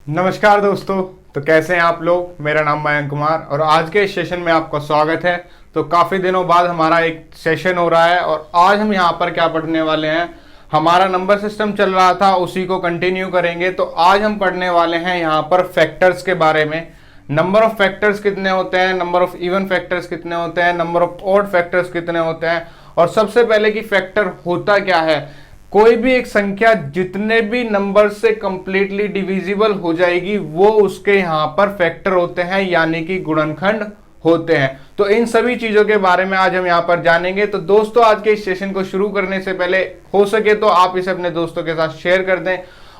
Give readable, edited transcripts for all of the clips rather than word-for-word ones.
नमस्कार दोस्तों। तो कैसे हैं आप लोग। मेरा नाम मयंक कुमार और आज के इस सेशन में आपका स्वागत है। तो काफ़ी दिनों बाद हमारा एक सेशन हो रहा है और आज हम यहाँ पर क्या पढ़ने वाले हैं। हमारा नंबर सिस्टम चल रहा था, उसी को कंटिन्यू करेंगे। तो आज हम पढ़ने वाले हैं यहाँ पर फैक्टर्स के बारे में। नंबर ऑफ फैक्टर्स कितने होते हैं, नंबर ऑफ इवन फैक्टर्स कितने होते हैं, नंबर ऑफ ऑड फैक्टर्स कितने होते हैं, और सबसे पहले कि फैक्टर होता क्या है। कोई भी एक संख्या जितने भी नंबर से कंप्लीटली डिविजिबल हो जाएगी वो उसके यहाँ पर फैक्टर होते हैं, यानी कि गुणनखंड होते हैं। तो इन सभी चीजों के बारे में आज हम यहाँ पर जानेंगे। तो दोस्तों, आज के इस सेशन को शुरू करने से पहले हो सके तो आप इसे अपने दोस्तों के साथ शेयर कर दें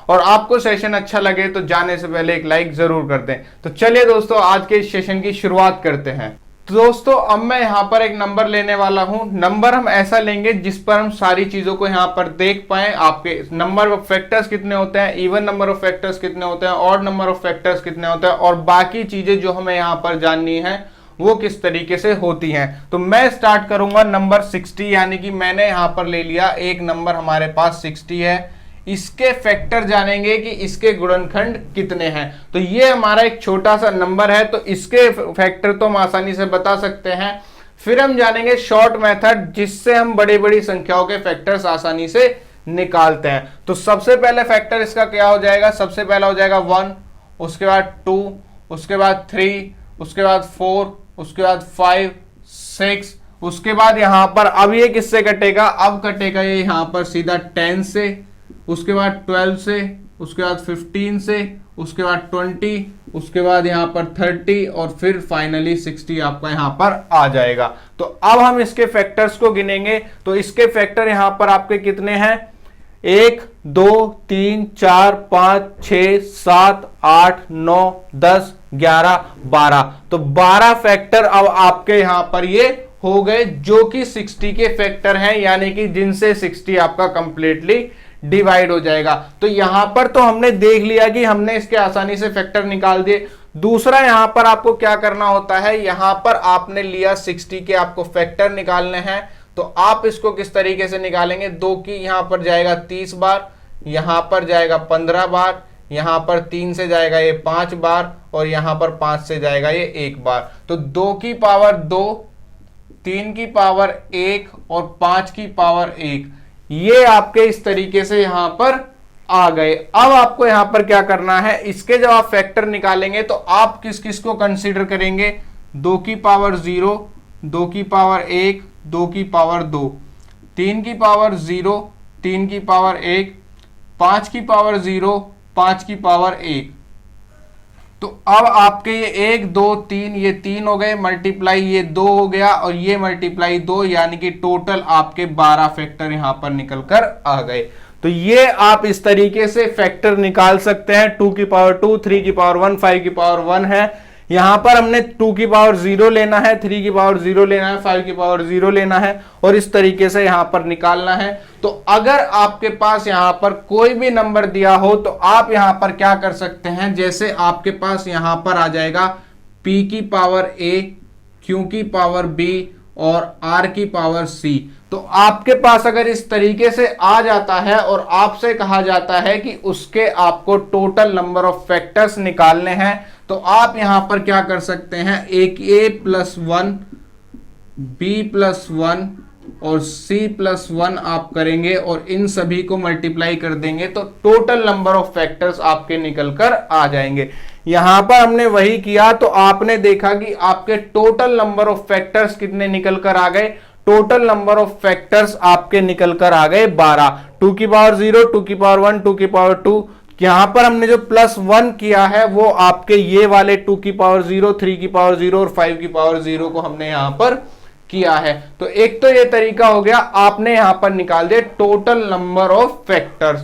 और आपको सेशन अच्छा लगे तो जाने से पहले एक लाइक जरूर कर दें। तो चलिए दोस्तों, आज के इस सेशन की शुरुआत करते हैं। तो दोस्तों, अब मैं यहाँ पर एक नंबर लेने वाला हूँ। नंबर हम ऐसा लेंगे जिस पर हम सारी चीजों को यहाँ पर देख पाए। आपके नंबर ऑफ फैक्टर्स कितने होते हैं, इवन नंबर ऑफ फैक्टर्स कितने होते हैं, ऑड नंबर ऑफ फैक्टर्स कितने होते हैं, और बाकी चीजें जो हमें यहाँ पर जाननी है वो किस तरीके से होती हैं। तो मैं स्टार्ट करूंगा नंबर 60, यानी कि मैंने यहाँ पर ले लिया एक नंबर हमारे पास 60 है। इसके फैक्टर जानेंगे कि इसके गुणनखंड कितने हैं। तो ये हमारा एक छोटा सा नंबर है, तो इसके फैक्टर तो हम आसानी से बता सकते हैं। फिर हम जानेंगे शॉर्ट मेथड, जिससे हम बड़ी बड़ी संख्याओं के फैक्टर्स आसानी से निकालते हैं। तो सबसे पहले फैक्टर इसका क्या हो जाएगा, सबसे पहला हो जाएगा 1, उसके बाद 2, उसके बाद 3, उसके बाद 4, उसके बाद 5, 6, उसके बाद यहां पर अब ये किससे कटेगा, अब कटेगा ये यहां पर सीधा 10 से, उसके बाद 12 से, उसके बाद 15 से, उसके बाद 20, उसके बाद यहां पर 30 और फिर फाइनली 60 आपका यहां पर आ जाएगा। तो अब हम इसके फैक्टर्स को गिनेंगे। तो इसके फैक्टर यहां पर आपके कितने हैं, 1 2 3 4 5 6 7 8 9 10 11 12। तो 12 फैक्टर अब आपके यहां पर ये हो गए, जो कि 60 के फैक्टर हैं, यानी कि जिनसे 60 आपका कंप्लीटली डिवाइड हो जाएगा। तो यहां पर तो हमने देख लिया कि हमने इसके आसानी से फैक्टर निकाल दिए। दूसरा यहां पर आपको क्या करना होता है, यहां पर आपने लिया 60 के आपको फैक्टर निकालने हैं। तो आप इसको किस तरीके से निकालेंगे, 2 की यहां पर जाएगा 30 बार, यहां पर जाएगा 15 बार, यहां पर 3 से जाएगा ये 5 बार और यहां पर 5 से जाएगा ये 1 बार। तो 2 की पावर 2, 3 की पावर 1 और 5 की पावर 1, ये आपके इस तरीके से यहां पर आ गए। अब आपको यहां पर क्या करना है, इसके जब आप फैक्टर निकालेंगे तो आप किस किस को कंसीडर करेंगे, 2 की पावर 0, 2 की पावर 1, 2 की पावर 2, 3 की पावर 0, 3 की पावर 1, 5 की पावर 0, 5 की पावर 1। तो अब आपके ये 1 2 3 ये 3 हो गए, मल्टीप्लाई ये 2 हो गया और ये मल्टीप्लाई 2, यानी कि टोटल आपके 12 फैक्टर यहां पर निकल कर आ गए। तो ये आप इस तरीके से फैक्टर निकाल सकते हैं। 2 की पावर 2, 3 की पावर 1, 5 की पावर 1 है। यहां पर हमने 2 की पावर 0 लेना है, 3 की पावर 0 लेना है, 5 की पावर 0 लेना है और इस तरीके से यहां पर निकालना है। तो अगर आपके पास यहां पर कोई भी नंबर दिया हो तो आप यहां पर क्या कर सकते हैं, जैसे आपके पास यहां पर आ जाएगा p की पावर a, q की पावर b और r की पावर c। तो आपके पास अगर इस तरीके से आ जाता है और आपसे कहा जाता है कि उसके आपको टोटल नंबर ऑफ फैक्टर्स निकालने हैं, तो आप यहां पर क्या कर सकते हैं, एक a+1, b+1 और c+1 आप करेंगे और इन सभी को मल्टीप्लाई कर देंगे तो टोटल नंबर ऑफ फैक्टर्स आपके निकल कर आ जाएंगे। यहां पर हमने वही किया तो आपने देखा कि आपके टोटल नंबर ऑफ फैक्टर्स कितने निकल कर आ गए, टोटल नंबर ऑफ फैक्टर्स आपके निकल कर आ गए 12। 2 की पावर 0, 2 की पावर 1, 2 की पावर 2। यहां पर हमने जो +1 किया है वो आपके ये वाले 2 की पावर 0, 3 की पावर 0 और 5 की पावर 0 को हमने यहां पर किया है। तो एक तो ये तरीका हो गया, आपने यहां पर निकाल दिया टोटल नंबर ऑफ फैक्टर्स।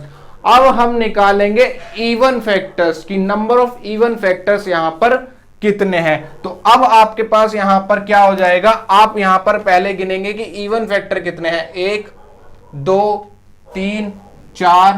अब हम निकालेंगे इवन फैक्टर्स की नंबर ऑफ इवन फैक्टर्स यहां पर कितने हैं। तो अब आपके पास यहां पर क्या हो जाएगा, आप यहां पर पहले गिनेंगे कि इवन फैक्टर कितने हैं, 1 2 3 4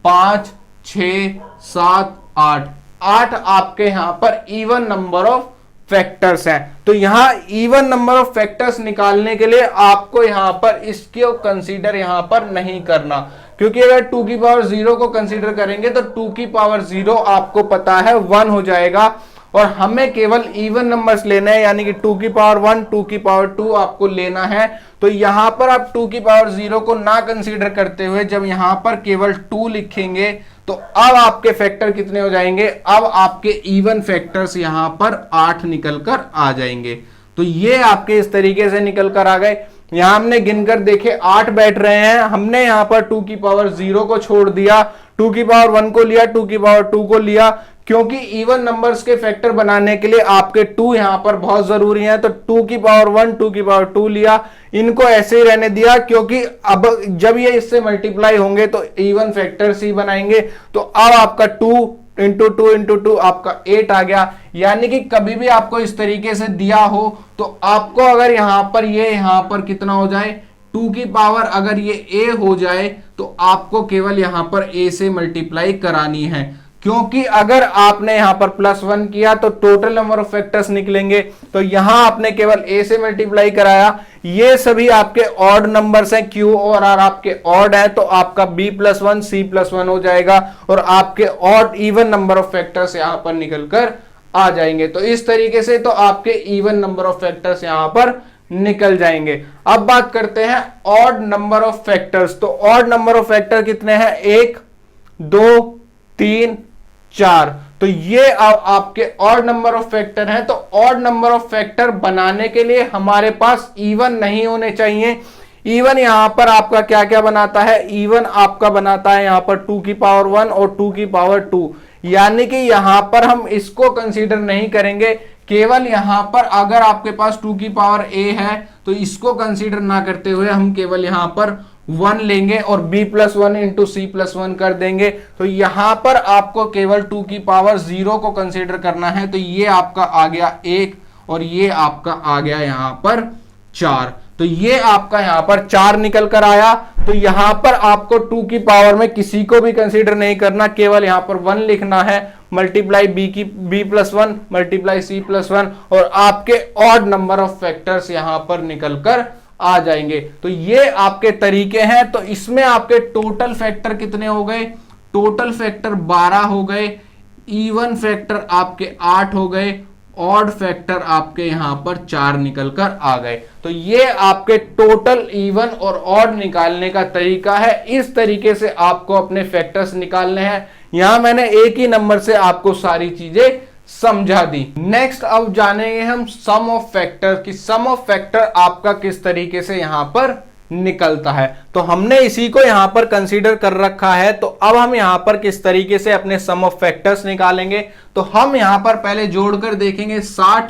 5 6 7 8, 8 आपके यहां पर इवन नंबर ऑफ फैक्टर्स हैं। तो यहां इवन नंबर ऑफ फैक्टर्स निकालने के लिए आपको यहां पर इसको कंसीडर यहां पर नहीं करना, क्योंकि अगर 2 की पावर 0 को कंसीडर करेंगे तो 2 की पावर 0 आपको पता है 1 हो जाएगा, और हमें केवल इवन नंबर्स लेना है, यानी कि 2 की पावर 1, 2 की पावर 2 आपको लेना है। तो यहां पर आप 2 की पावर 0 को ना कंसीडर करते हुए जब यहां पर केवल 2 लिखेंगे तो अब आपके फैक्टर कितने हो जाएंगे, अब आपके इवन फैक्टर्स यहां पर 8 निकल कर आ जाएंगे। तो ये आपके इस तरीके से निकल कर आ गए। यहां हमने गिनकर देखे 8 बैठ रहे हैं, हमने यहां पर 2 की पावर 0 को छोड़ दिया, 2 की पावर 1 को लिया, 2 की पावर 2 को लिया, क्योंकि इवन नंबर्स के फैक्टर बनाने के लिए आपके 2 यहां पर बहुत जरूरी है। तो 2 की पावर 1, 2 की पावर 2 लिया, इनको ऐसे ही रहने दिया, क्योंकि अब जब ये इससे मल्टीप्लाई होंगे तो इवन फैक्टर्स ही बनाएंगे। तो अब आपका 2 इंटू 2 इंटू 2 आपका 8 आ गया। यानी कि कभी भी आपको इस तरीके से दिया हो तो आपको अगर यहां पर ये यहां पर कितना हो जाए, 2 की पावर अगर ये a हो जाए तो आपको केवल यहां पर a से मल्टीप्लाई करानी है, क्योंकि अगर आपने यहां पर +1 किया तो टोटल नंबर ऑफ फैक्टर्स निकलेंगे। तो यहां आपने केवल a से मल्टीप्लाई कराया, ये सभी आपके ऑड नंबर्स हैं, q और r आपके ऑड है, तो आपका b+1 c+1 हो जाएगा, और आपके odd even number of factors यहां पर निकल कर आ जाएंगे। तो इस तरीके से तो आपके इवन नंबर ऑफ फैक्टर्स यहां पर निकल जाएंगे। अब बात करते हैं ऑड नंबर ऑफ फैक्टर्स। तो ऑड नंबर ऑफ फैक्टर कितने हैं, 1 2 3 4। तो ये आपके ऑड नंबर ऑफ फैक्टर हैं। तो ऑड नंबर ऑफ फैक्टर बनाने के लिए हमारे पास इवन नहीं होने चाहिए। इवन यहां पर आपका क्या क्या बनाता है, इवन आपका बनाता है यहां पर 2 की पावर 1 और 2 की पावर 2, यानी कि यहां पर हम इसको कंसीडर नहीं करेंगे। केवल यहां पर अगर आपके पास 2 की पावर a है तो इसको कंसीडर ना करते हुए हम केवल यहां पर 1 लेंगे और b+1 इंटू c+1 कर देंगे। तो यहां पर आपको केवल 2 की पावर 0 को कंसीडर करना है। तो ये आपका आ गया 1 और ये आपका आ गया यहां पर 4। तो ये आपका यहां पर 4 निकल कर आया। तो यहां पर आपको 2 की पावर में किसी को भी कंसीडर नहीं करना, केवल यहां पर 1 लिखना है, मल्टीप्लाई b+1 मल्टीप्लाई c+1, और आपके ऑड नंबर ऑफ फैक्टर्स यहां पर निकल कर आ जाएंगे। तो ये आपके तरीके हैं। तो इसमें आपके टोटल फैक्टर कितने हो गए, टोटल फैक्टर 12 हो गए, इवन फैक्टर आपके 8 हो गए, ऑड फैक्टर आपके यहां पर 4 निकल कर आ गए। तो ये आपके टोटल इवन और ऑड निकालने का तरीका है। इस तरीके से आपको अपने फैक्टर्स निकालने हैं। यहां मैंने एक ही नंबर से आपको सारी चीजें समझा दी। नेक्स्ट अब जानेंगे हम सम ऑफ फैक्टर की सम ऑफ फैक्टर आपका किस तरीके से यहां पर निकलता है। तो हमने इसी को यहां पर कंसीडर कर रखा है। तो अब हम यहां पर किस तरीके से अपने सम ऑफ फैक्टर्स निकालेंगे। तो हम यहां पर पहले जोड़कर देखेंगे 60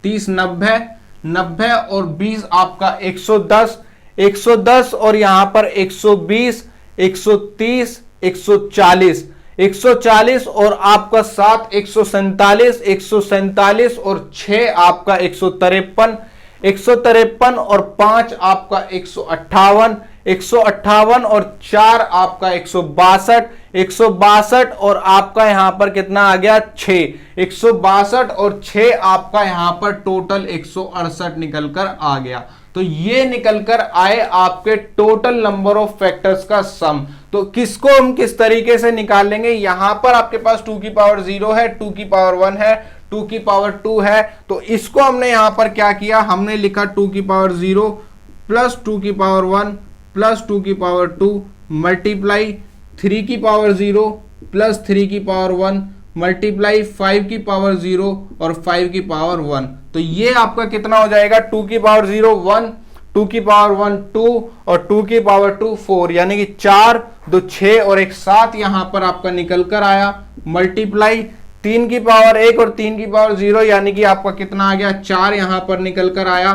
30 90 90 और 20 आपका 110 110 और यहां पर 120 130 140 140 और आपका 7 147 147 और 6 आपका 153 153 और 5 आपका 158 158 और 4 आपका 162 162 और आपका यहां पर कितना आ गया 6 162 और 6 आपका यहां पर टोटल 168 निकलकर आ गया। तो ये निकलकर आए आपके टोटल नंबर ऑफ फैक्टर्स का सम। तो किसको हम किस तरीके से निकालेंगे, यहां पर आपके पास 2 की पावर 0 है, 2 की पावर 1 है, 2 की पावर 2 है। तो इसको हमने यहां पर क्या किया, हमने लिखा 2 की पावर 0 प्लस 2 की पावर 1 प्लस 2 की पावर 2 मल्टीप्लाई 3 की पावर 0 प्लस 3 की पावर 1 मल्टीप्लाई 5 की पावर 0 और 5 की पावर 1। तो ये आपका कितना हो जाएगा, 2 की पावर 0 1, 2 की पावर 1 2 और 2 की पावर 2 4, यानी कि 4 2 6 और एक 7 यहां पर आपका निकल कर आया। मल्टीप्लाई 3 की पावर 1 और 3 की पावर 0, यानी कि आपका कितना आ गया 4 यहां पर निकल कर आया।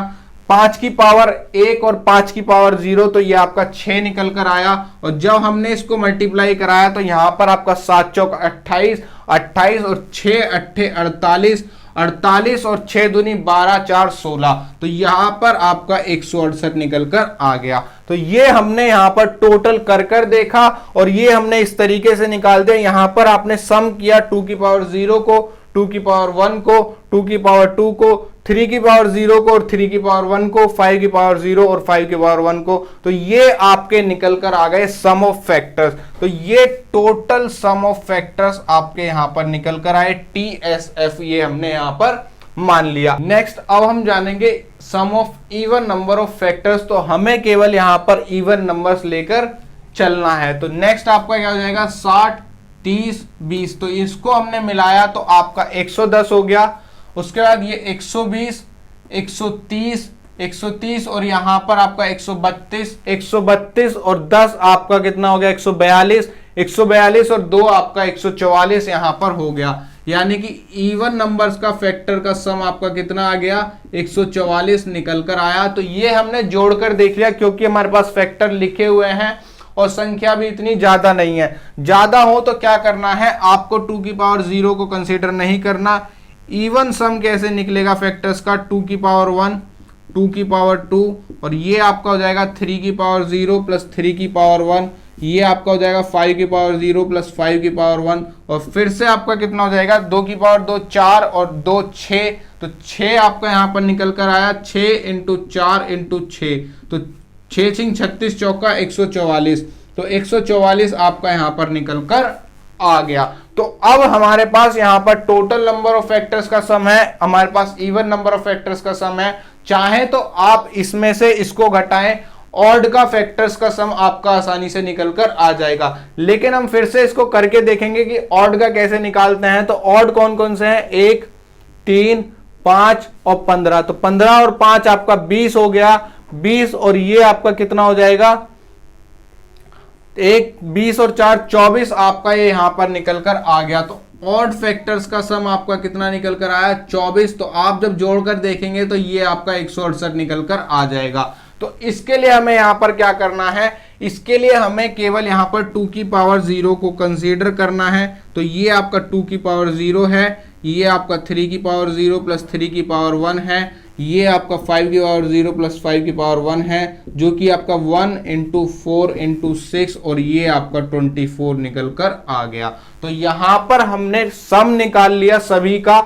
5 की पावर 1 और 5 की पावर 0, तो ये आपका 6 निकल कर आया। और जब हमने इसको मल्टीप्लाई कराया तो यहां पर आपका 7 चौक 28 28 और 6 अट्ठे 48 48 और 6 दूनी 12 4 16, तो यहां पर आपका 168 निकल कर आ गया। तो ये हमने यहाँ पर टोटल कर देखा और ये हमने इस तरीके से निकाल दिया। यहाँ पर आपने सम किया 2 की पावर 0 को, 2 की पावर 1 को, 2 की पावर 2 को, 3 की पावर 0 को और 3 की पावर 1 को, 5 की पावर 0 और 5 की पावर 1 को। तो ये आपके निकल कर आ गए सम ऑफ फैक्टर्स। तो ये टोटल सम ऑफ फैक्टर्स आपके यहां पर निकल कर आए, TSF ये हमने यहां पर मान लिया। नेक्स्ट अब हम जानेंगे sum of even number of factors. तो हमें केवल यहां पर इवन नंबर्स लेकर चलना है। तो नेक्स्ट आपका क्या हो जाएगा, 60, 30, 20। तो इसको हमने मिलाया तो आपका 110 हो गया। उसके बाद ये 120, 130, 130 और यहां पर आपका 132, 132 और 10 आपका कितना हो गया, 142, 142 और 2 आपका 144 यहां पर हो गया। यानी कि इवन नंबर्स का फैक्टर का सम आपका कितना आ गया, 144 निकल कर आया। तो ये हमने जोड़कर देख लिया क्योंकि हमारे पास फैक्टर लिखे हुए हैं और संख्या भी इतनी ज्यादा नहीं है। ज्यादा हो तो क्या करना है, आपको 2 की पावर 0 को कंसीडर नहीं करना। इवन सम कैसे निकलेगा फैक्टर्स का, 2 की पावर 1, 2 की पावर 2 और ये आपका हो जाएगा 3 की पावर 0 प्लस 3 की पावर 1। ये आपका हो जाएगा 5 की पावर 0 प्लस 5 की पावर 1 और फिर से आपका कितना हो जाएगा, 2 की पावर 2 4 और 2 6। तो 6 आपका यहां पर निकल कर आया, 6 इंटू 4 इंटू 6। तो 6 6 36 चौका 144। तो 144 आपका यहां पर निकल कर आ गया। तो अब हमारे पास यहां पर टोटल नंबर ऑफ फैक्टर्स का सम है, हमारे पास इवन नंबर ऑफ फैक्टर्स का सम है। चाहे तो आप इसमें से इसको घटाएं, ऑड का फैक्टर्स का सम आपका आसानी से निकल कर आ जाएगा। लेकिन हम फिर से इसको करके देखेंगे कि ऑड का कैसे निकालते हैं। तो ऑड कौन कौन से हैं, 1, 3, 5 और 15। तो 15 और 5 आपका 20 हो गया, 20 और ये आपका कितना हो जाएगा, 20 और 4 24 आपका ये यहां पर निकल कर आ गया। तो ऑड फैक्टर्स का सम आपका कितना निकल कर आया, 24। तो आप जब जोड़कर देखेंगे तो ये आपका 168 निकल कर आ जाएगा। तो इसके लिए हमें यहां पर क्या करना है, इसके लिए हमें केवल यहां पर 2 की पावर 0 को कंसीडर करना है। तो ये आपका 2 की पावर 0 है, ये आपका 3 की पावर 0 प्लस 3 की पावर 1 है, ये आपका 5 की पावर 0 प्लस 5 की पावर 1 है, जो कि आपका 1 इंटू 4 इंटू 6 और ये आपका 24 निकल कर आ गया। तो यहां पर हमने सम निकाल लिया सभी का,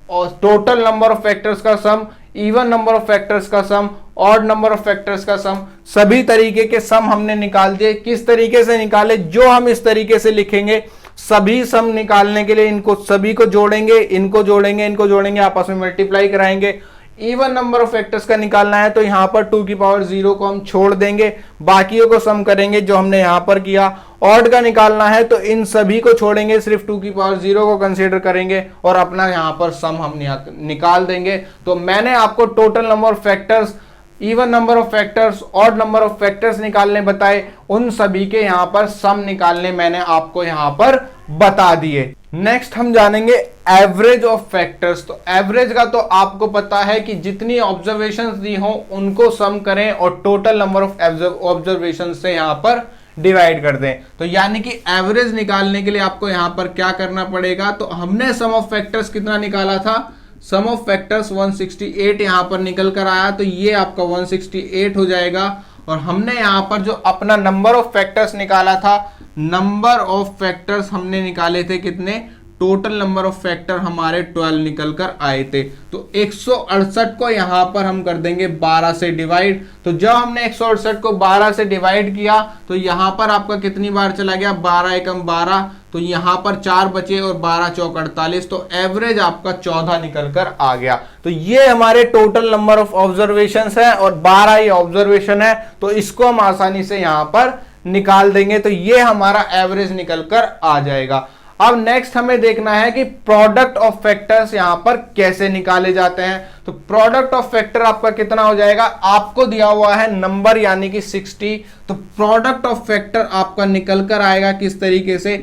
और टोटल नंबर ऑफ फैक्टर्स का सम, इवन नंबर ऑफ फैक्टर्स का सम, ऑड नंबर ऑफ फैक्टर्स का सम, सभी तरीके के सम हमने निकाल दिए। किस तरीके से निकाले, जो हम इस तरीके से लिखेंगे, सभी सम निकालने के लिए इनको सभी को जोड़ेंगे, इनको जोड़ेंगे, इनको जोड़ेंगे, आपस में मल्टीप्लाई कराएंगे। इवन नंबर ऑफ फैक्टर्स का निकालना है तो यहां पर 2 की पावर 0 को हम छोड़ देंगे, बाकियों को सम करेंगे जो हमने यहां पर किया। ऑड का निकालना है तो इन सभी को छोड़ेंगे, सिर्फ 2 की पावर 0 को कंसीडर करेंगे और अपना यहां पर सम हम निकाल देंगे। तो मैंने आपको total number of factors, even number of factors, odd number of factors निकालने बताए, उन सभी के यहां पर सम निकालने मैंने आपको यहां पर बता दिए। नेक्स्ट हम जानेंगे एवरेज ऑफ फैक्टर्स। तो एवरेज का तो आपको पता है कि जितनी ऑब्जर्वेशंस दी हो उनको सम करें और टोटल नंबर ऑफ ऑब्जर्वेशन से यहां पर डिवाइड कर दें। तो यानी कि एवरेज निकालने के लिए आपको यहां पर क्या करना पड़ेगा, तो हमने सम ऑफ फैक्टर्स कितना निकाला था, सम ऑफ फैक्टर्स 168 यहां पर निकल कर आया। तो ये आपका 168 हो जाएगा। और हमने यहां पर जो अपना नंबर ऑफ फैक्टर्स निकाला था, नंबर ऑफ फैक्टर्स हमने निकाले थे कितने, टोटल नंबर ऑफ फैक्टर हमारे 12 निकल कर आए थे। तो 168 को यहां पर हम कर देंगे 12 से डिवाइड। तो जब हमने 168 को 12 से डिवाइड किया तो यहां पर आपका कितनी बार चला गया, 12 एकम 12। तो यहां पर 4 बचे और 12 चौक 48। तो एवरेज आपका 14 निकल कर आ गया। तो ये हमारे टोटल नंबर ऑफ ऑब्जर्वेशंस है और 12 ही ऑब्जर्वेशन है। तो इसको हम आसानी से यहां पर निकाल देंगे। तो ये हमारा एवरेज निकल कर आ जाएगा। अब नेक्स्ट हमें देखना है कि प्रोडक्ट ऑफ फैक्टर्स यहां पर कैसे निकाले जाते हैं। तो प्रोडक्ट ऑफ फैक्टर आपका कितना हो जाएगा, आपको दिया हुआ है नंबर यानी कि 60। तो प्रोडक्ट ऑफ फैक्टर आपका निकल कर आएगा किस तरीके से,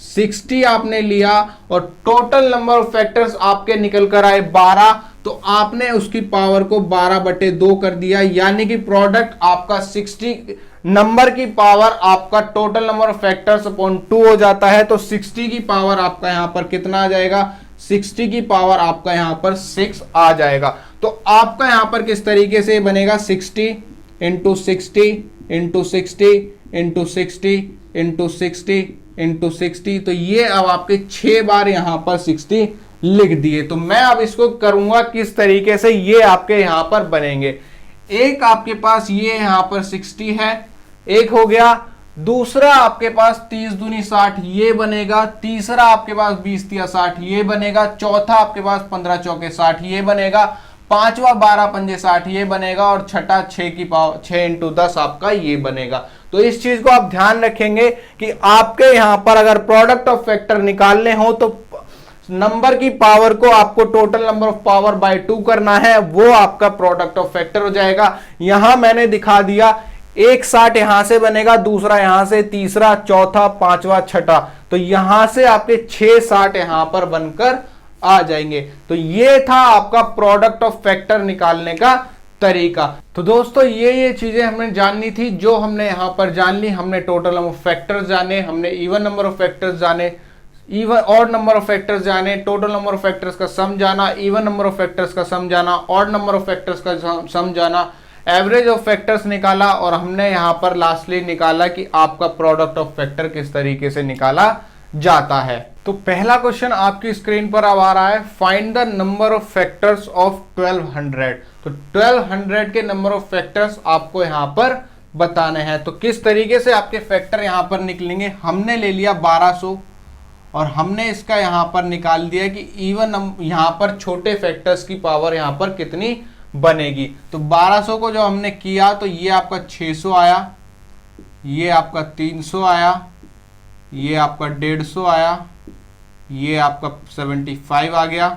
60 आपने लिया और टोटल नंबर ऑफ फैक्टर्स आपके निकल कर आए 12। तो आपने उसकी पावर को 12/2 कर दिया, यानी कि प्रोडक्ट आपका 60 नंबर की पावर आपका total number of factors upon 2 हो जाता है। तो 60 की पावर आपका यहां पर कितना आ जाएगा, 60 की पावर आपका यहां पर 6 आ जाएगा। तो आपका यहां पर किस तरीके से बनेगा, 60 into 60 into 60 into 60 into 60 into 60, तो ये अब आपके 6 बार यहां पर 60 लिख दिए। तो मैं अब इसको करूंगा किस तरीके से, ये आपके यहां पर बनेंगे। एक आपके पास ये यहां पर 60 है, एक हो गया। दूसरा आपके पास 30 दूनी 60 ये बनेगा। तीसरा आपके पास 20 तिया 60 ये बनेगा। चौथा आपके पास 15 चौके 60 ये बनेगा। पांचवा 12 पंजे 60 ये बनेगा। और छठा 6 की पावर 6 इंटू 10 आपका ये बनेगा। तो इस चीज को आप ध्यान रखेंगे कि आपके यहां पर अगर प्रोडक्ट ऑफ फैक्टर निकालने हो तो नंबर की पावर को आपको total number of power bye 2 करना है, वो आपका प्रोडक्ट ऑफ फैक्टर हो जाएगा। यहां मैंने दिखा दिया, एक 60 यहां से बनेगा, दूसरा यहां से, तीसरा, चौथा, पांचवा, छठा, तो यहां से आपके 6 60 यहां पर बनकर आ जाएंगे। तो ये था आपका प्रोडक्ट ऑफ फैक्टर निकालने का तरीका। तो दोस्तों ये चीजें हमें जाननी थी जो हमने यहां पर जान ली। हमने टोटल नंबर ऑफ फैक्टर्स जाने, हमने इवन नंबर ऑफ फैक्टर्स जाने, even odd number of factors जाने, टोटल नंबर ऑफ फैक्टर्स का सम जाना, इवन नंबर ऑफ फैक्टर्स का सम जाना, ऑड नंबर ऑफ फैक्टर्स का सम जाना, एवरेज ऑफ फैक्टर्स निकाला, और हमने यहां पर लास्टली निकाला कि आपका प्रोडक्ट ऑफ फैक्टर किस तरीके से निकाला जाता है। तो पहला क्वेश्चन आपकी स्क्रीन पर अब आ रहा है, find the number of factors of 1200। तो 1200 के नंबर ऑफ फैक्टर्स आपको यहां पर बताने हैं। तो किस तरीके से आपके फैक्टर यहां पर निकलेंगे, हमने ले लिया 1200 और हमने इसका यहां पर निकाल दिया कि इवन यहां पर छोटे फैक्टर्स की पावर यहां पर कितनी बनेगी। तो 1200 को जो हमने किया तो ये आपका 600 आया, ये आपका 300 आया, ये आपका 150 आया, ये आपका 75 आ गया,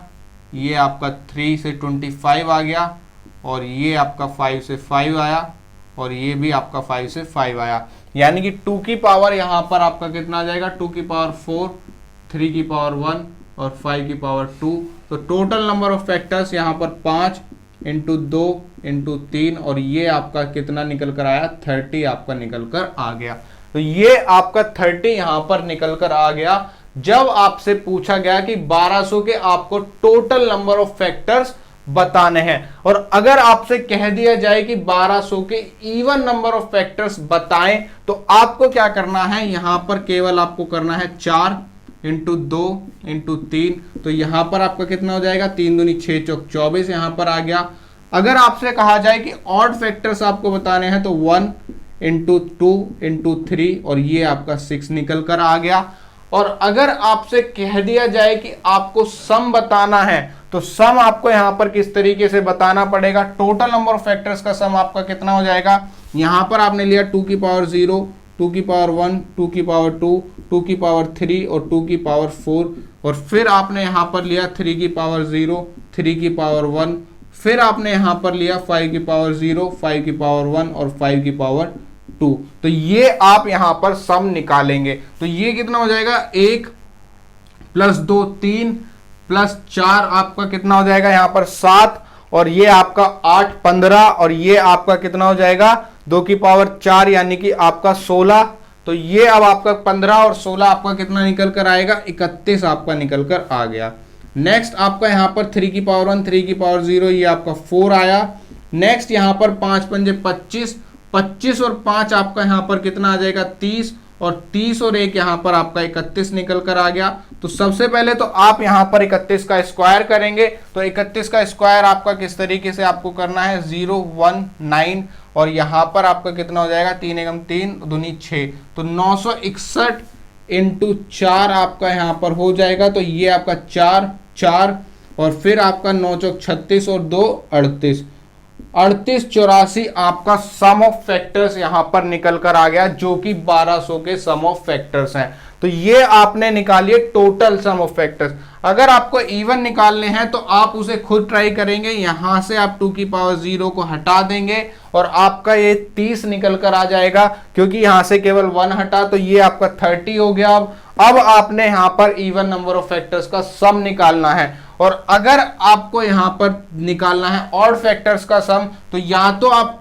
ये आपका 3 से 25 आ गया, और ये आपका 5 से 5 आया, और ये भी आपका 5 से 5 आया। यानी कि 2 की पावर यहां पर आपका कितना आ जाएगा, 2 की पावर 4, 3 की पावर 1 और 5 की पावर 2। तो टोटल नंबर ऑफ फैक्टर्स यहां पर 5 इंटू 2 इंटू 3, और ये आपका कितना निकल कर आया, 30 आपका निकल कर आ गया। तो ये आपका 30 यहां पर निकल कर आ गया जब आपसे पूछा गया कि 1200 के आपको टोटल नंबर ऑफ फैक्टर्स बताने हैं। और अगर आपसे कह दिया जाए कि 1200 के इवन नंबर ऑफ फैक्टर्स बताएं, तो आपको क्या करना है, यहां पर केवल आपको करना है 4 इंटू 2 इंटू 3, तो यहां पर आपका कितना हो जाएगा, 3 दूनी 6 चौक 24 यहां पर आ गया। अगर आपसे कहा जाए कि ऑड फैक्टर्स आपको बताने हैं तो 1 इंटू 2 इंटू 3, और ये आपका 6 निकल कर आ गया। और अगर आपसे कह दिया जाए कि आपको सम बताना है, तो सम आपको यहां पर किस तरीके से बताना पड़ेगा, टोटल नंबर ऑफ फैक्टर्स का सम आपका कितना हो जाएगा। यहां पर आपने लिया 2 की पावर 0, 2 की पावर 1, 2 की पावर 2, 2 की पावर 3 और 2 की पावर 4, और फिर आपने यहां पर लिया 3 की पावर 0, 3 की पावर 1, फिर आपने यहां पर लिया 5 की पावर 0, 5 की पावर 1 और 5 की पावर 2। तो ये आप यहां पर सम निकालेंगे। तो ये कितना हो जाएगा, 1 प्लस 2 3 प्लस 4 आपका कितना हो जाएगा यहां पर 7, और ये आपका 8 15, और ये आपका कितना हो जाएगा 2 की पावर 4 यानी कि आपका 16। तो ये अब आपका 15 और 16 आपका कितना निकल कर आएगा, 31 आपका निकल कर आ गया। नेक्स्ट आपका यहां पर 3 की पावर 1, 3 की पावर 0, ये आपका 4 आया। नेक्स्ट यहां पर 5 पंजे 25, 25 और 5 आपका यहां पर कितना आ जाएगा 30, और 30 और 1 यहां पर आपका 31 निकल कर आ गया। तो सबसे पहले तो आप यहां पर 31 का स्क्वायर करेंगे। तो 31 का स्क्वायर आपका किस तरीके से आपको करना है, 0 1 9, और यहां पर आपका कितना हो जाएगा, 3 एकम 3 दूनी 6, तो 961 इंटू 4 आपका यहां पर हो जाएगा। तो ये आपका 4 4, और फिर आपका 9 चौक 36 और 2 38, 38 84 आपका सम ऑफ फैक्टर्स यहां पर निकल कर आ गया, जो कि 1200 के सम ऑफ फैक्टर्स हैं। तो ये आपने निकालिए टोटल सम ऑफ फैक्टर्स। अगर आपको इवन निकालने हैं तो आप उसे खुद ट्राई करेंगे। यहां से आप 2 की पावर 0 को हटा देंगे और आपका ये 30 निकल कर आ जाएगा, क्योंकि यहां से केवल 1 हटा, तो ये आपका 30 हो गया। अब आपने यहां पर इवन नंबर ऑफ फैक्टर्स का सम निकालना है। और अगर आपको यहां पर निकालना है ऑड फैक्टर्स का सम, तो या तो आप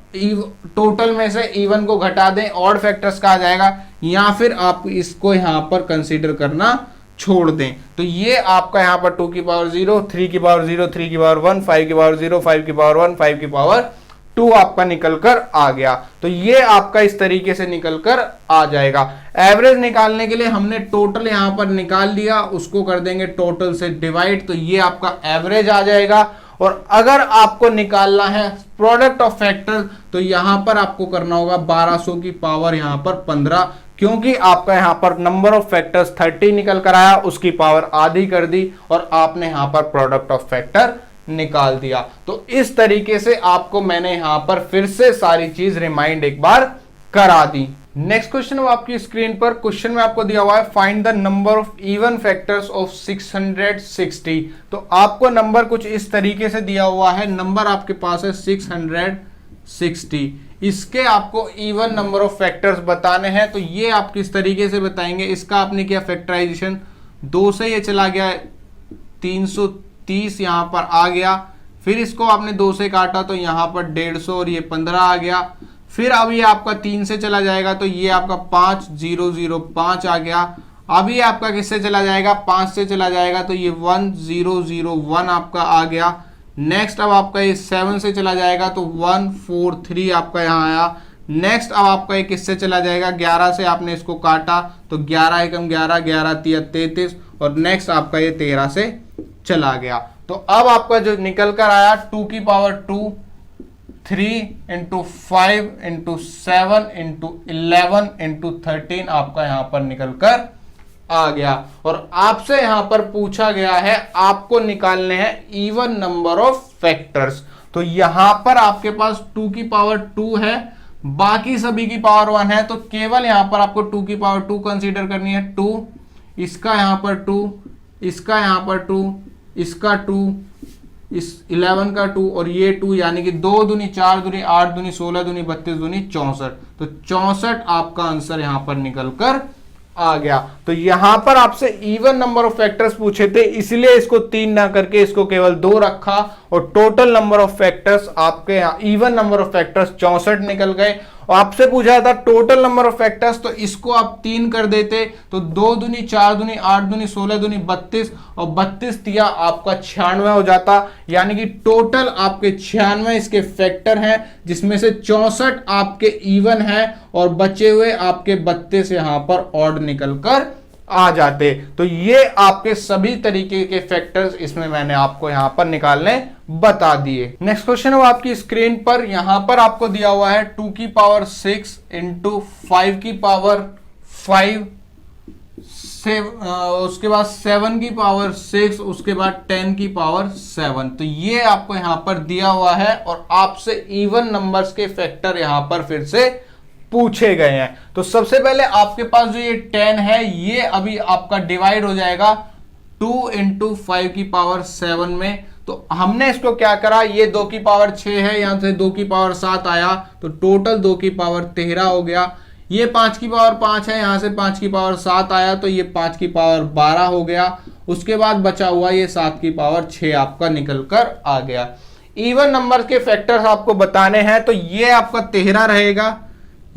टोटल में से इवन को घटा दें, ऑड फैक्टर्स का आ जाएगा, या फिर आप इसको यहां पर कंसीडर करना छोड़ दें। तो ये आपका यहां पर 2 की पावर 0, 3 की पावर 0, 3 की पावर 1, 5 की पावर 0, 5 की पावर 1, 5 की पावर 2 आपका निकल कर आ गया। तो ये आपका इस तरीके से निकल कर आ जाएगा। एवरेज निकालने के लिए हमने टोटल यहां पर निकाल लिया, उसको कर देंगे टोटल से डिवाइड, तो ये आपका एवरेज आ जाएगा। और अगर आपको निकालना है प्रोडक्ट ऑफ फैक्टर तो यहां पर आपको करना होगा 1200 की पावर यहां पर 15, क्योंकि आपका यहां पर नंबर ऑफ फैक्टर्स 30 निकल कर आया, उसकी पावर आधी कर दी और आपने यहां पर प्रोडक्ट ऑफ फैक्टर निकाल दिया। तो इस तरीके से आपको मैंने यहां पर फिर से सारी चीज रिमाइंड एक बार करा दी। नेक्स्ट क्वेश्चन आपकी स्क्रीन पर, क्वेश्चन में आपको दिया हुआ है find the number of even factors of 660। तो आपको नंबर कुछ इस तरीके से दिया हुआ है, नंबर आपके पास है 660, इसके आपको इवन नंबर ऑफ फैक्टर्स बताने हैं। तो ये आप किस तरीके से बताएंगे, इसका आपने किया फैक्टराइजेशन, 2 से ये चला गया 330 यहां पर आ गया, फिर इसको आपने 2 से काटा तो यहां पर 150 और ये 15 आ गया, फिर अब ये आपका 3 से चला जाएगा तो ये आपका 5005 आ गया, अब ये आपका किससे चला जाएगा, 5 से चला जाएगा तो ये 1001 आपका आ गया। नेक्स्ट अब आपका ये 7 से चला जाएगा तो 143 आपका यहाँ आया। नेक्स्ट अब आपका ये किससे चला जाएगा, 11 से आपने इसको काटा तो 11 एकम 11, 11 तिया 33 और नेक्स्ट आपका ये 13 से चला गया। तो अब आपका जो निकल कर आया 2 की पावर 2, 3 × 5 × 7 × 11 × 13 आपका यहां पर निकल कर आ गया। और आपसे यहां पर पूछा गया है आपको निकालने हैं इवन नंबर ऑफ फैक्टर्स। तो यहां पर आपके पास 2 की पावर 2 है, बाकी सभी की पावर 1 है, तो केवल यहां पर आपको 2 की पावर 2 कंसीडर करनी है। 2, इसका यहां पर 2, इसका यहां पर 2, इसका 2, इस 11 का 2 और ये 2, यानी कि 2 दूनी 4 दूनी 8 दूनी 16 दूनी 32 दूनी 64। तो 64 आपका आंसर यहां पर निकल कर आ गया। तो यहां पर आपसे इवन नंबर ऑफ फैक्टर्स पूछे थे, इसलिए इसको 3 ना करके इसको केवल 2 रखा और टोटल नंबर ऑफ फैक्टर्स आपके यहां इवन नंबर ऑफ फैक्टर्स 64 निकल गए। और आपसे पूछा था टोटल नंबर ऑफ फैक्टर्स, तो इसको आप 3 कर देते तो 2 दूनी 4 दूनी 8 दूनी 16 दूनी 32 और 32 तिया आपका 96 हो जाता, यानी कि टोटल आपके 96 इसके फैक्टर हैं, जिसमें से 64 आपके इवन हैं और बचे हुए आपके 32 यहां पर ऑड निकल कर आ जाते। तो ये आपके सभी तरीके के फैक्टर्स इसमें मैंने आपको यहां पर निकालने बता दिए। नेक्स्ट क्वेश्चन है आपकी स्क्रीन पर, यहां पर आपको दिया हुआ है 2 की पावर 6 × 5 की पावर 5 से उसके बाद 7 की पावर 6, उसके बाद 10 की पावर 7। तो ये आपको यहां पर दिया हुआ है और आपसे इवन नंबर्स के फैक्टर यहां पर फिर से पूछे गए हैं। तो सबसे पहले आपके पास जो ये 10 है ये अभी आपका डिवाइड हो जाएगा 2 × 5 की पावर 7 में। तो हमने इसको क्या करा, ये 2 की पावर 6 है, यहां से 2 की पावर 7 आया तो टोटल 2 की पावर 13 हो गया। ये 5 की पावर 5 है, यहां से 5 की पावर 7 आया तो ये 5 की पावर 12 हो गया। उसके बाद बचा हुआ ये 7 की पावर 6 आपका निकल कर आ गया। इवन नंबर के फैक्टर्स आपको बताने हैं, तो ये आपका 13 रहेगा,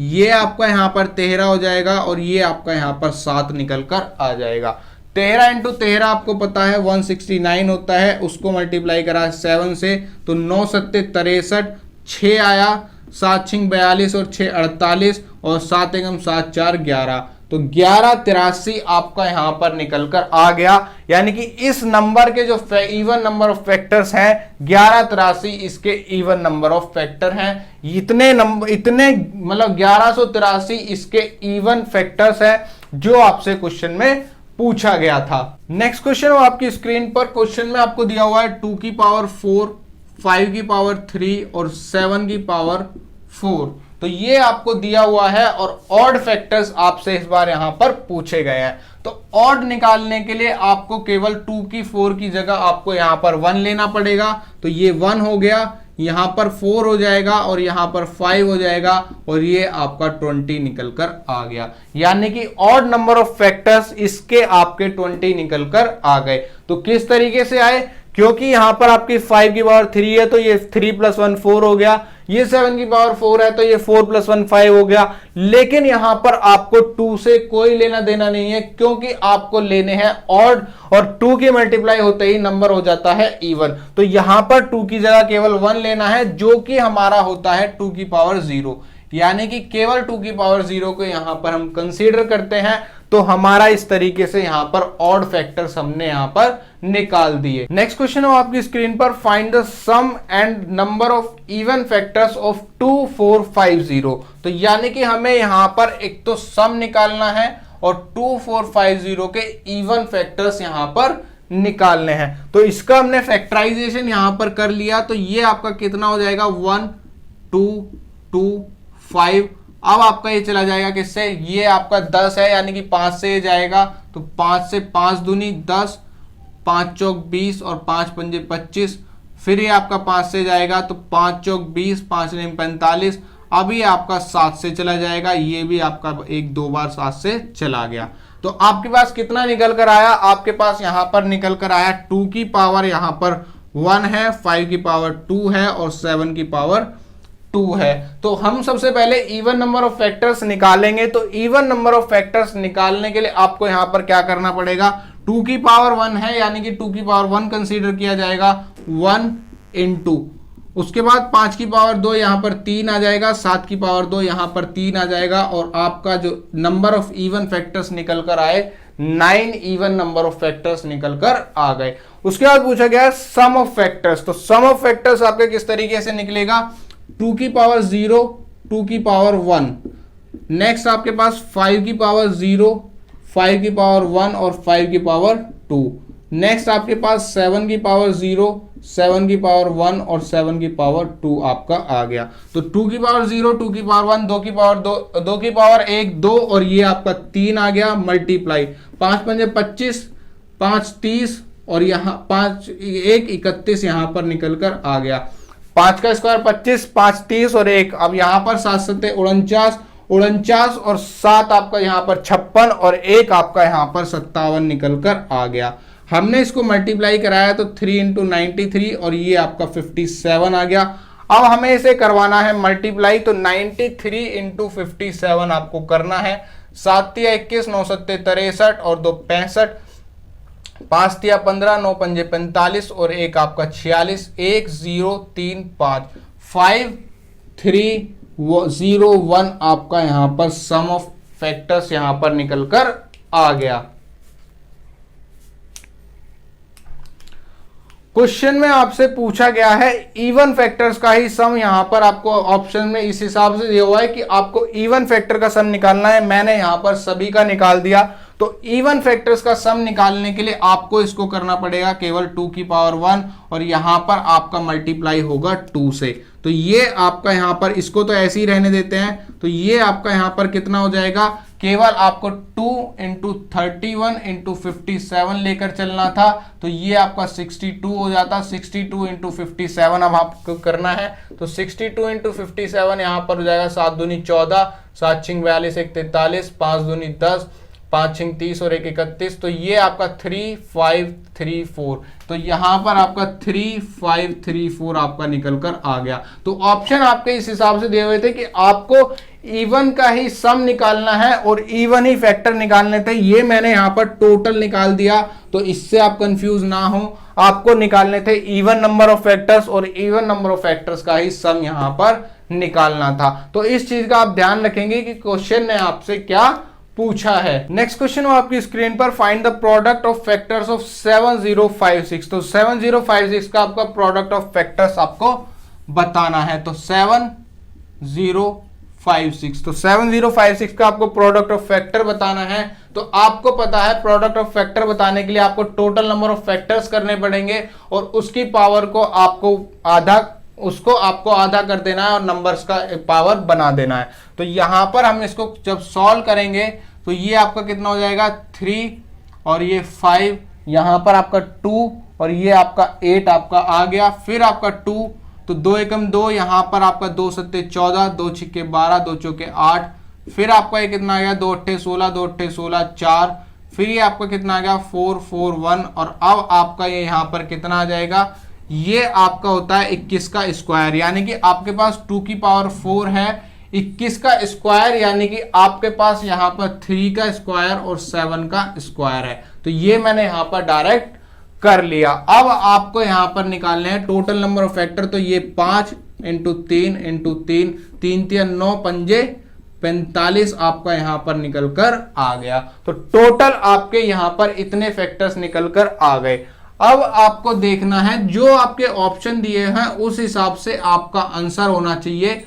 ये आपका यहां पर 13 हो जाएगा और ये आपका यहां पर 7 निकल कर आ जाएगा। 13 × 13 आपको पता है 169 होता है, उसको मल्टीप्लाई करा 7 से तो 9 7 63, 6 आया, 7 6 42 और 6 48 और 7 एकम 7 4 11, तो 1183 आपका यहां पर निकल कर आ गया। यानी कि इस नंबर के जो इवन नंबर ऑफ फैक्टर्स हैं 1183 इसके इवन नंबर ऑफ फैक्टर हैं। इतने मतलब 1183 इसके इवन फैक्टर्स हैं जो आपसे क्वेश्चन में पूछा गया था। नेक्स्ट क्वेश्चन आपकी स्क्रीन पर, क्वेश्चन में आपको दिया हुआ है 2 की पावर 4, 5 की पावर 3 और 7 की पावर 4। तो ये आपको दिया हुआ है और ऑड फैक्टर्स आपसे इस बार यहां पर पूछे गए हैं। तो ऑड निकालने के लिए आपको केवल 2 की 4 की जगह आपको यहां पर 1 लेना पड़ेगा। तो ये 1 हो गया, यहां पर 4 हो जाएगा और यहां पर 5 हो जाएगा और ये आपका 20 निकल कर आ गया। यानी कि ऑड नंबर ऑफ फैक्टर्स इसके आपके 20 निकल कर आ गए। तो किस तरीके से आए, क्योंकि यहां पर आपकी 5 की पावर 3 है तो ये 3 + 1 4 हो गया, ये 7 की पावर 4 है तो ये 4 + 1 5 हो गया। लेकिन यहां पर आपको 2 से कोई लेना देना नहीं है, क्योंकि आपको लेने हैं ऑड, और 2 की मल्टीप्लाई होते ही नंबर हो जाता है इवन। तो यहां पर 2 की जगह केवल 1 लेना है, जो कि हमारा होता है 2 की पावर 0, यानी कि केवल 2 की पावर 0 को यहां पर हम कंसीडर करते हैं। तो हमारा इस तरीके से यहां पर ऑड फैक्टर्स हमने यहां पर निकाल दिए। नेक्स्ट क्वेश्चन है आपकी स्क्रीन पर, find the sum and number of even factors of 2 4 5 0। तो यानी कि हमें यहां पर एक तो सम निकालना है और 2 4 5 0 के इवन फैक्टर्स यहां पर निकालने हैं। तो इसका हमने फैक्टराइजेशन यहां पर कर लिया, तो ये आपका कितना हो जाएगा 1 2 2 5। अब आपका ये चला जाएगा किससे, ये आपका 10 है यानी कि 5 से ये जाएगा, तो 5 से 5 दूनी 10, 5 चौक 20 और 5 पंजे 25। फिर ये आपका 5 से जाएगा तो 5 चौक 20, 5 ने 45। अब ये आपका 7 से चला जाएगा, ये भी आपका एक दो बार 7 से चला गया। तो आपके पास कितना निकल कर आया, आपके पास यहां पर निकल कर आया 2 की पावर यहां पर 1 है, 5 की पावर 2 है और 7 की पावर 2 है। तो हम सबसे पहले इवन नंबर ऑफ फैक्टर्स निकालेंगे। तो इवन नंबर ऑफ फैक्टर्स निकालने के लिए आपको यहां पर क्या करना पड़ेगा, 2 की पावर 1 है यानी कि 2 की पावर 1 कंसीडर किया जाएगा, 1 × उसके बाद 5 की पावर 2 यहां पर 3 आ जाएगा, 7 की पावर 2 यहां पर 3 आ जाएगा, और आपका जो नंबर ऑफ इवन फैक्टर्स निकल कर आए 9 इवन नंबर ऑफ फैक्टर्स निकल कर आ गए। उसके बाद पूछा गया है सम ऑफ फैक्टर्स। तो सम ऑफ फैक्टर्स आपके किस तरीके से निकलेगा, 2 की पावर 0, 2 की पावर 1, नेक्स्ट आपके पास 5 की पावर 0, 5 की पावर 1 और 5 की पावर 2, नेक्स्ट आपके पास 7 की पावर 0, 7 की पावर 1 और 7 की पावर 2 आपका आ गया। तो 2 की पावर 0, 2 की पावर 1, 2 की पावर 2, 2 की पावर 1 2 और ये आपका 3 आ गया, मल्टीप्लाई 5 पंजे 25, 5 30 और यहाँ 5 1 31 यहां पर निकल कर आ गया। 5 का स्क्वायर 25, 5 30 और 1, अब यहां पर 7 7 49, 49 और 7 आपका यहां पर 56 और 1 आपका यहां पर 57 निकल कर आ गया। हमने इसको मल्टीप्लाई कराया तो 3 × 93 और ये आपका 57 आ गया। अब हमें इसे करवाना है मल्टीप्लाई, तो 93 × 57 आपको करना है। 7 × 21, 9 7 63 और 2 65, 5 × 15, 9 पंजे 45 और 1 आपका 46, 1 0 3 5 5 3 0 1 आपका यहां पर सम ऑफ फैक्टर्स यहां पर निकल कर आ गया। क्वेश्चन में आपसे पूछा गया है इवन फैक्टर्स का ही सम, यहां पर आपको ऑप्शन में इस हिसाब से दिया हुआ है कि आपको इवन फैक्टर का सम निकालना है। मैंने यहां पर सभी का निकाल दिया। तो इवन फैक्टर्स का सम निकालने के लिए आपको इसको करना पड़ेगा केवल 2 की पावर 1 और यहां पर आपका मल्टीप्लाई होगा 2 से। तो ये आपका यहां पर, इसको तो ऐसे ही रहने देते हैं, तो ये आपका यहां पर कितना हो जाएगा, केवल आपको 2 × 31 × 57 लेकर चलना था, तो ये आपका 62 हो जाता। 62 × 57 अब आपको करना है, तो 62 × 57 यहां पर हो जाएगा 7 दूनी 14, 7 छिंग 42, 1 43, 5 दूनी 10, 5 छिंग 30 और 1 31। तो ये आपका 3 5 3 4, तो यहां पर आपका 3 5 3 4 आपका निकल कर आ गया। तो ऑप्शन आपके इस हिसाब से दिए हुए थे कि आपको इवन का ही सम निकालना है और इवन ही फैक्टर निकालने थे। ये मैंने यहां पर टोटल निकाल दिया, तो इससे आप कंफ्यूज ना हो। आपको निकालने थे इवन नंबर ऑफ फैक्टर्स और इवन नंबर ऑफ फैक्टर्स का ही सम यहां पर निकालना था। तो इस चीज का आप ध्यान रखेंगे कि क्वेश्चन ने आपसे क्या पूछा है। नेक्स्ट क्वेश्चन हो आपकी स्क्रीन पर, find the product of factors of 7056। तो 7056 का आपका प्रोडक्ट ऑफ फैक्टर्स आपको बताना है। तो 7056, तो 7056 का आपको प्रोडक्ट ऑफ फैक्टर बताना है। तो आपको पता है प्रोडक्ट ऑफ फैक्टर बताने के लिए आपको टोटल नंबर ऑफ फैक्टर्स करने पड़ेंगे और उसकी पावर को आपको आधा कर देना है और नंबर्स का पावर बना देना है। तो यहां पर हम इसको जब सॉल्व करेंगे तो ये आपका कितना हो जाएगा 3 और ये 5, यहां पर आपका 2 और ये आपका 8 आपका आ गया। फिर आपका 2, तो 2 एकम 2, यहां पर आपका 2 सत्ते 14, 2 छिक्के 12, 2 चौके 8। फिर आपका ये कितना आ गया 2 अट्ठे 16, 2 अट्ठे 16 4। फिर ये आपका कितना आ गया 441 और अब आपका ये यहाँ पर कितना आ जाएगा, ये आपका होता है 21 का स्क्वायर, यानी कि आपके पास 2 की पावर 4 है, 21 का स्क्वायर यानी कि आपके पास यहाँ पर 3 का स्क्वायर और 7 का स्क्वायर है। तो ये मैंने यहाँ पर डायरेक्ट कर लिया। अब आपको यहाँ पर निकालने हैं टोटल नंबर ऑफ फैक्टर, तो ये 5 इंटू 3 इंटू 3, 3 3 9 पंजे 45 आपका यहां पर निकल कर आ गया। तो टोटल आपके यहां पर इतने फैक्टर्स निकल कर आ गए। अब आपको देखना है जो आपके ऑप्शन दिए हैं उस हिसाब से आपका आंसर होना चाहिए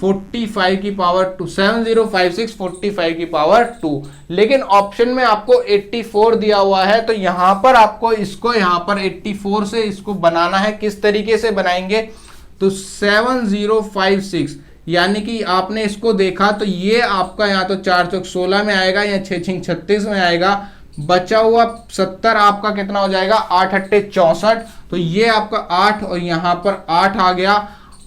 45 की पावर 2, 7056 45 की पावर 2, लेकिन ऑप्शन में आपको 84 दिया हुआ है। तो यहां पर आपको इसको यहां पर 84 से इसको बनाना है। किस तरीके से बनाएंगे, तो 7056 यानी कि आपने इसको देखा तो ये आपका यहाँ तो 4 चौक 16 में आएगा या 6 छिंग 36 में आएगा, बचा हुआ 70 आपका कितना हो जाएगा 8 अट्टे 64, तो ये आपका 8 और यहाँ पर 8 आ गया।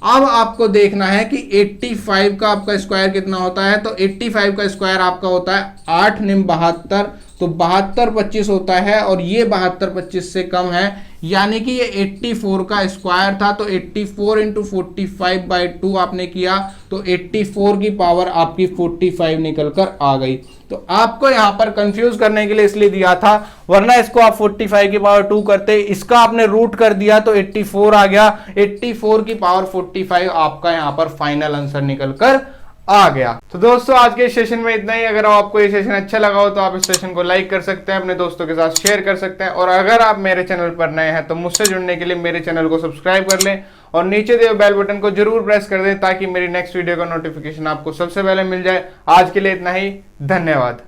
अब आपको देखना है कि 85 का आपका स्क्वायर कितना होता है, तो 85 का स्क्वायर आपका होता है 8 निम 72, तो 72 25 होता है और ये 72 25 से कम है, यानी कि ये 84 का स्क्वायर था। तो 84 इंटू 45/2 आपने किया तो 84 की पावर आपकी 45 निकल कर आ गई। तो आपको यहां पर कंफ्यूज करने के लिए इसलिए दिया था, वरना इसको आप 45 की पावर 2 करते, इसका आपने रूट कर दिया तो 84 आ गया। 84 की पावर 45 आपका यहां पर फाइनल आंसर निकल कर आ गया। तो दोस्तों आज के सेशन में इतना ही। अगर आपको ये सेशन अच्छा लगा हो तो आप इस सेशन को लाइक कर सकते हैं, अपने दोस्तों के साथ शेयर कर सकते हैं, और अगर आप मेरे चैनल पर नए हैं तो मुझसे जुड़ने के लिए मेरे चैनल को सब्सक्राइब कर लें और नीचे दिए बेल बटन को जरूर प्रेस कर दें ताकि मेरी नेक्स्ट वीडियो का नोटिफिकेशन आपको सबसे पहले मिल जाए। आज के लिए इतना ही, धन्यवाद।